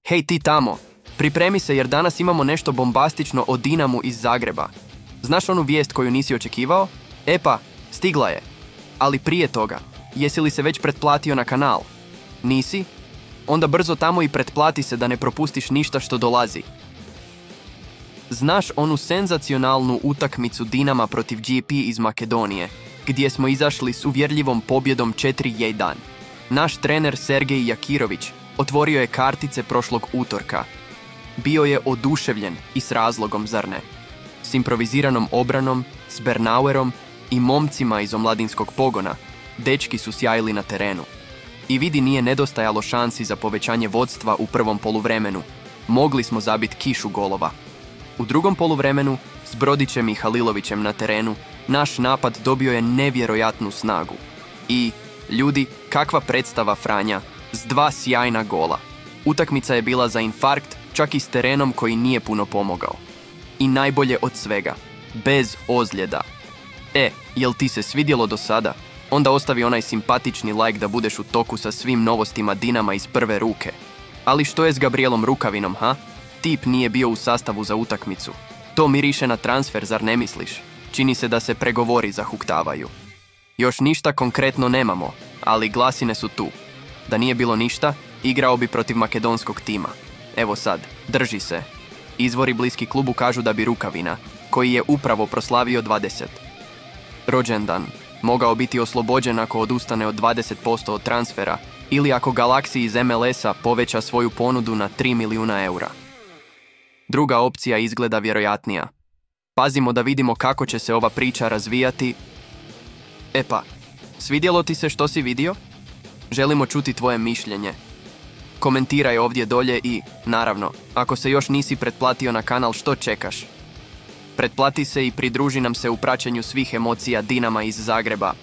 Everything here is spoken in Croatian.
Hej ti tamo, pripremi se jer danas imamo nešto bombastično o Dinamu iz Zagreba. Znaš onu vijest koju nisi očekivao? E pa, stigla je. Ali prije toga, jesi li se već pretplatio na kanal? Nisi? Onda brzo tamo i pretplati se da ne propustiš ništa što dolazi. Znaš onu senzacionalnu utakmicu Dinama protiv GP iz Makedonije, gdje smo izašli s uvjerljivom pobjedom 4-1. Naš trener Sergej Jakirović otvorio je kartice prošlog utorka. Bio je oduševljen i s razlogom, zar ne? S improviziranom obranom, s Bernauerom i momcima iz omladinskog pogona, dečki su sjajili na terenu. I vidi, nije nedostajalo šansi za povećanje vodstva u prvom poluvremenu. Mogli smo zabiti kišu golova. U drugom poluvremenu, s Brodićem i Halilovićem na terenu, naš napad dobio je nevjerojatnu snagu. I, ljudi, kakva predstava Franja, s 2 sjajna gola. Utakmica je bila za infarkt, čak i s terenom koji nije puno pomogao. I najbolje od svega, bez ozljeda. Jel ti se svidjelo do sada? Onda ostavi onaj simpatični like da budeš u toku sa svim novostima Dinama iz prve ruke. Ali što je s Gabrielom Rukavinom, ha? Tip nije bio u sastavu za utakmicu. To miriše na transfer, zar ne misliš? Čini se da se pregovori zahuktavaju. Još ništa konkretno nemamo, ali glasine su tu. Da nije bilo ništa, igrao bi protiv makedonskog tima. Evo sad, drži se. Izvori bliski klubu kažu da bi Rukavina, koji je upravo proslavio 20. rođendan, mogao biti oslobođen ako odustane od 20% od transfera ili ako Galaxy iz MLS-a poveća svoju ponudu na 3 milijuna eura. Druga opcija izgleda vjerojatnija. Pazimo da vidimo kako će se ova priča razvijati. E pa, svidjelo ti se što si vidio? Želimo čuti tvoje mišljenje. Komentiraj ovdje dolje i, naravno, ako se još nisi pretplatio na kanal, što čekaš? Pretplati se i pridruži nam se u praćenju svih emocija Dinama iz Zagreba.